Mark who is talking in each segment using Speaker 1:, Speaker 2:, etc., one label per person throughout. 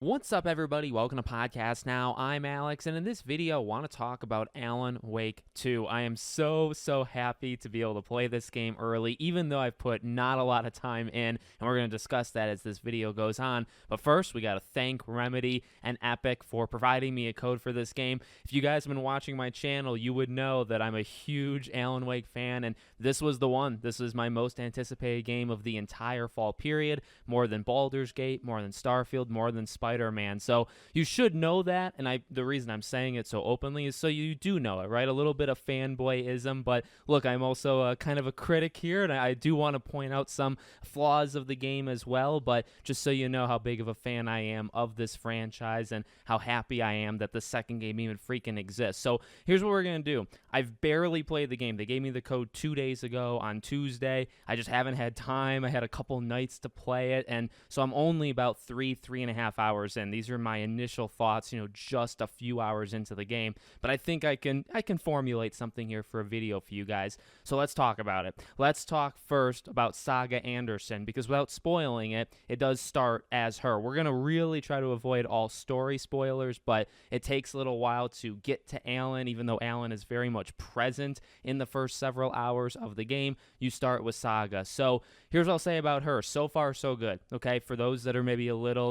Speaker 1: What's up, everybody? Welcome to Podcast Now. I'm Alex, and in this video, I want to talk about Alan Wake 2. I am so happy to be able to play this game early, even though I've put not a lot of time in, and we're going to discuss that as this video goes on. But first, we got to thank Remedy and Epic for providing me a code for this game. If you guys have been watching my channel, you would know that I'm a huge Alan Wake fan, and this was the one. This is my most anticipated game of the entire fall period, more than Baldur's Gate, more than Starfield, more than Spider-Man. So you should know that, and the reason I'm saying it so openly is so you do know it, right? A little bit of fanboyism, but look, I'm also kind of a critic here, and I do want to point out some flaws of the game as well, but just so you know how big of a fan I am of this franchise and how happy I am that the second game even freaking exists. So here's what we're going to do. I've barely played the game. They gave me the code 2 days ago on Tuesday. I just haven't had time. I had a couple nights to play it, and so I'm only about three and a half hours in. These are my initial thoughts, just a few hours into the game, but I think I can formulate something here for a video for you guys. So let's talk about it. Let's talk first about Saga Anderson, because without spoiling it, it does start as her. We're going to really try to avoid all story spoilers, but it takes a little while to get to Alan, even though Alan is very much present in the first several hours of the game. You start with Saga. So here's what I'll say about her. So far, so good. Okay, for those that are maybe a little,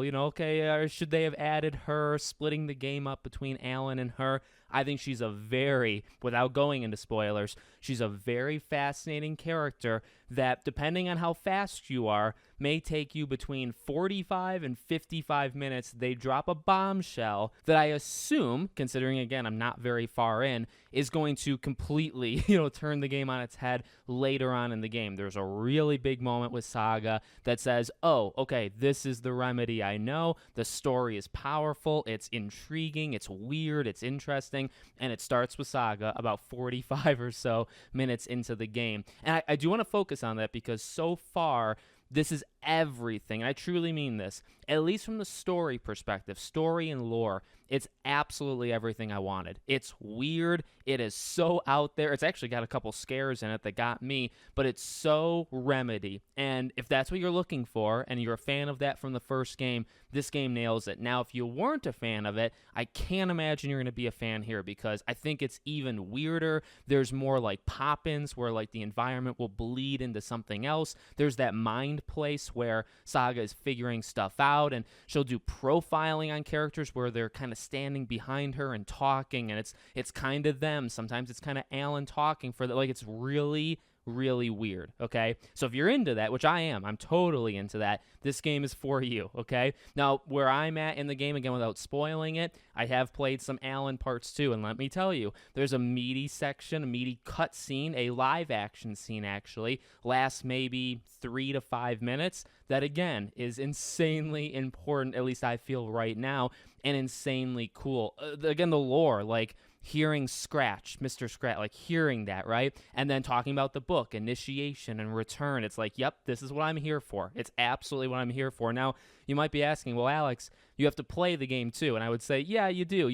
Speaker 1: should they have added her, splitting the game up between Alan and her? I think she's without going into spoilers, she's a very fascinating character that, depending on how fast you are, may take you between 45 and 55 minutes. They drop a bombshell that I assume, considering, again, I'm not very far in, is going to completely, turn the game on its head later on in the game. There's a really big moment with Saga that says, oh, okay, this is the Remedy I know. The story is powerful, it's intriguing, it's weird, it's interesting, and it starts with Saga about 45 or so minutes into the game. And I do want to focus on that because so far, this is everything. I truly mean this. At least from the story perspective, story and lore, it's absolutely everything I wanted. It's weird. It is so out there. It's actually got a couple scares in it that got me, but it's so Remedy. And if that's what you're looking for, and you're a fan of that from the first game, this game nails it. Now, if you weren't a fan of it, I can't imagine you're going to be a fan here, because I think it's even weirder. There's more like pop-ins where like the environment will bleed into something else. There's that mind place where Saga is figuring stuff out, and she'll do profiling on characters where they're kind of standing behind her and talking, and it's kind of them. Sometimes it's kind of Alan talking for like it's really weird. Okay, so if you're into that, which I am, I'm totally into that, this game is for you. Okay, now where I'm at in the game, again, without spoiling it, I have played some Alan parts too, and let me tell you, there's a meaty section, a meaty cut scene, a live action scene actually, lasts maybe 3 to 5 minutes, that again is insanely important, at least I feel right now, and insanely cool. Again, the lore, like hearing Scratch, Mr. Scratch, like hearing that, right? And then talking about the book, Initiation and Return. It's like, yep, this is what I'm here for. It's absolutely what I'm here for. Now, you might be asking, well, Alex, you have to play the game too. And I would say, yeah, you do.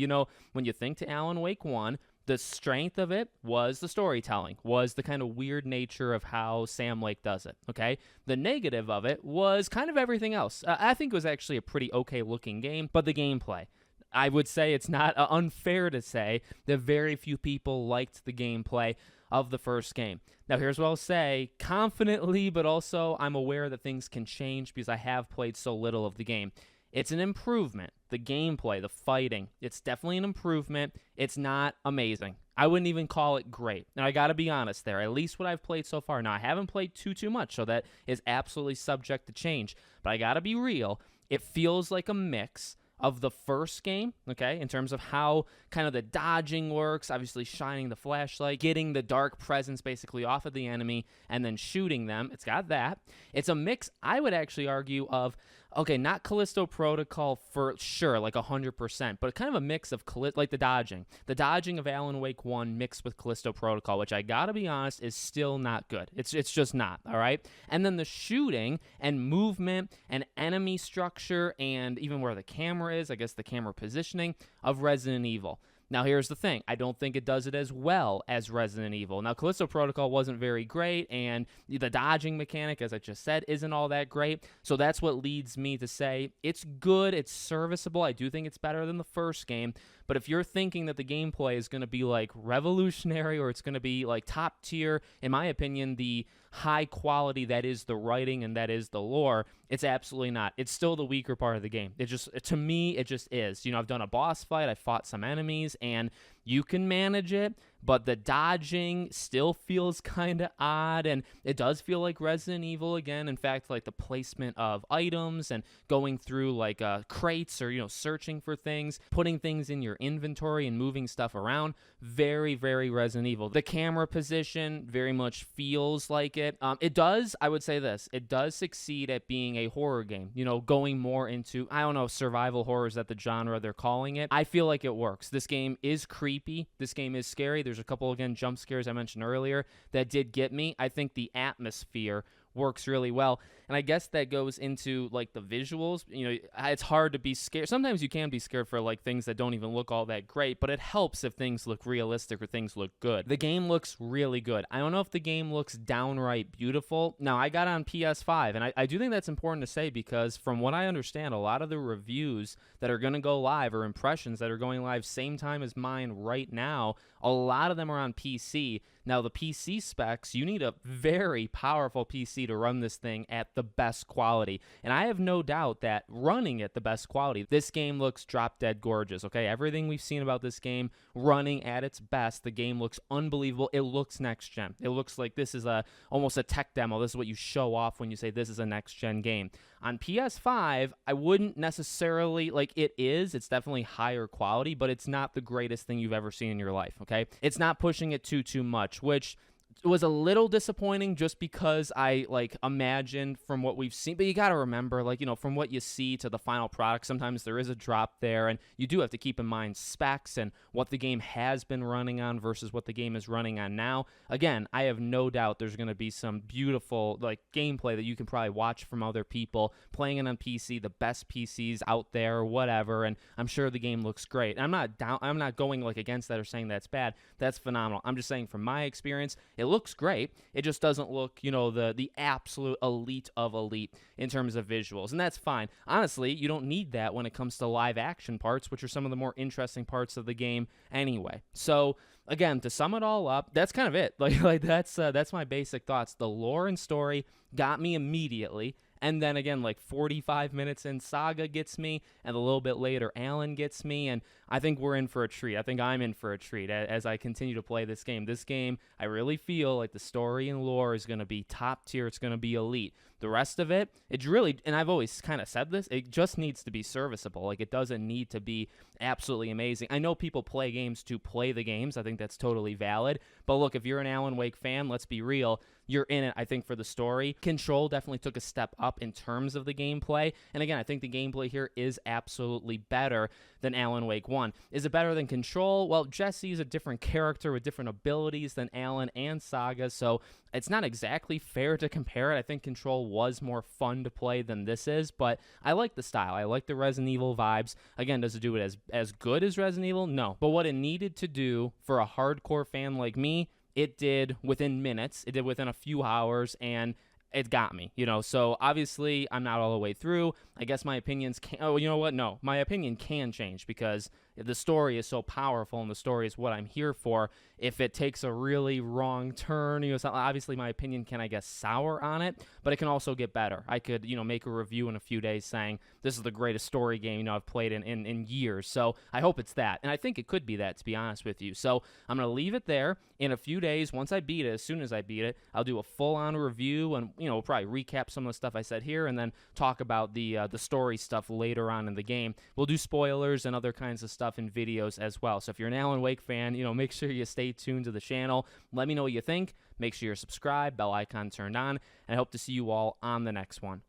Speaker 1: When you think to Alan Wake 1, the strength of it was the storytelling, was the kind of weird nature of how Sam Lake does it, okay? The negative of it was kind of everything else. I think it was actually a pretty okay-looking game, but the gameplay. I would say it's not unfair to say that very few people liked the gameplay of the first game. Now, here's what I'll say, confidently, but also I'm aware that things can change because I have played so little of the game. It's an improvement. The gameplay, the fighting, it's definitely an improvement. It's not amazing. I wouldn't even call it great. Now, I got to be honest there, at least what I've played so far. Now, I haven't played too much, so that is absolutely subject to change. But I got to be real. It feels like a mix of the first game, okay, in terms of how kind of the dodging works, obviously shining the flashlight, getting the dark presence basically off of the enemy, and then shooting them. It's got that. It's a mix, I would actually argue, of, okay, not Callisto Protocol for sure, like 100%, but kind of a mix of, like the dodging of Alan Wake 1 mixed with Callisto Protocol, which I gotta be honest, is still not good. It's just not, all right? And then the shooting and movement and enemy structure and even where the camera is, I guess the camera positioning of Resident Evil. Now, here's the thing. I don't think it does it as well as Resident Evil. Now, Callisto Protocol wasn't very great, and the dodging mechanic, as I just said, isn't all that great. So that's what leads me to say it's good, it's serviceable. I do think it's better than the first game. But if you're thinking that the gameplay is going to be like revolutionary or it's going to be like top tier, in my opinion, the high quality that is the writing and that is the lore, it's absolutely not. It's still the weaker part of the game. It just, to me, it just is. You know, I've done a boss fight, I fought some enemies, and you can manage it, but the dodging still feels kind of odd, and it does feel like Resident Evil again. In fact, like the placement of items and going through like crates or, you know, searching for things, putting things in your inventory and moving stuff around, very, very Resident Evil. The camera position very much feels like it. It does, I would say this, it does succeed at being a horror game, you know, going more into, I don't know, survival horror, is that the genre they're calling it? I feel like it works. This game is creepy. This game is scary. There's a couple, again, jump scares I mentioned earlier that did get me. I think the atmosphere works really well, and I guess that goes into like the visuals. You know, it's hard to be scared. Sometimes you can be scared for like things that don't even look all that great, but it helps if things look realistic or things look good. The game looks really good. I don't know if the game looks downright beautiful. Now, I got on PS5, and I do think that's important to say, because from what I understand, a lot of the reviews that are going to go live, or impressions that are going live same time as mine right now, a lot of them are on PC. Now, the PC specs, you need a very powerful PC to run this thing at the best quality. And I have no doubt that running at the best quality, this game looks drop dead gorgeous, okay? Everything we've seen about this game running at its best, the game looks unbelievable. It looks next gen. It looks like this is almost a tech demo. This is what you show off when you say this is a next gen game. On PS5, I wouldn't necessarily, like, it's definitely higher quality, but it's not the greatest thing you've ever seen in your life, okay? It's not pushing it too much, which was a little disappointing, just because I like imagined from what we've seen. But you got to remember, like, you know, from what you see to the final product, sometimes there is a drop there, and you do have to keep in mind specs and what the game has been running on versus what the game is running on now. Again, I have no doubt there's going to be some beautiful like gameplay that you can probably watch from other people playing it on PC, the best PCs out there or whatever, and I'm sure the game looks great. I'm not going like against that or saying that's bad. That's phenomenal. I'm just saying from my experience, it looks great. It just doesn't look, you know, the absolute elite of elite in terms of visuals, and that's fine. Honestly, you don't need that when it comes to live action parts, which are some of the more interesting parts of the game anyway. So again, to sum it all up, that's kind of it. Like that's my basic thoughts. The lore and story got me immediately. And then again, like 45 minutes in, Saga gets me, and a little bit later, Alan gets me, and I think we're in for a treat. I think I'm in for a treat as I continue to play this game. This game, I really feel like the story and lore is going to be top tier. It's going to be elite. The rest of it, it's really, and I've always kind of said this, it just needs to be serviceable. Like, it doesn't need to be absolutely amazing. I know people play games to play the games. I think that's totally valid. But look, if you're an Alan Wake fan, let's be real, you're in it, I think, for the story. Control definitely took a step up in terms of the gameplay. And again, I think the gameplay here is absolutely better than Alan Wake 1. Is it better than Control? Well, Jesse's a different character with different abilities than Alan and Saga, so it's not exactly fair to compare it. I think Control was more fun to play than this is, but I like the style. I like the Resident Evil vibes. Again, does it do it as good as Resident Evil? No. But what it needed to do for a hardcore fan like me, it did within minutes. It did within a few hours, and it got me, you know. So obviously I'm not all the way through. I guess my opinions can, oh, you know what? No, my opinion can change, because the story is so powerful and the story is what I'm here for. If it takes a really wrong turn, you know, obviously my opinion can, I guess, sour on it, but it can also get better. I could, you know, make a review in a few days saying this is the greatest story game, you know, I've played in years. So I hope it's that. And I think it could be that, to be honest with you. So I'm going to leave it there. In a few days, once I beat it, as soon as I beat it, I'll do a full-on review, and, you know, we'll probably recap some of the stuff I said here and then talk about the story stuff later on in the game. We'll do spoilers and other kinds of stuff in videos as well. So if you're an Alan Wake fan, you know, make sure you stay tuned to the channel. Let me know what you think. Make sure you're subscribed, bell icon turned on, and I hope to see you all on the next one.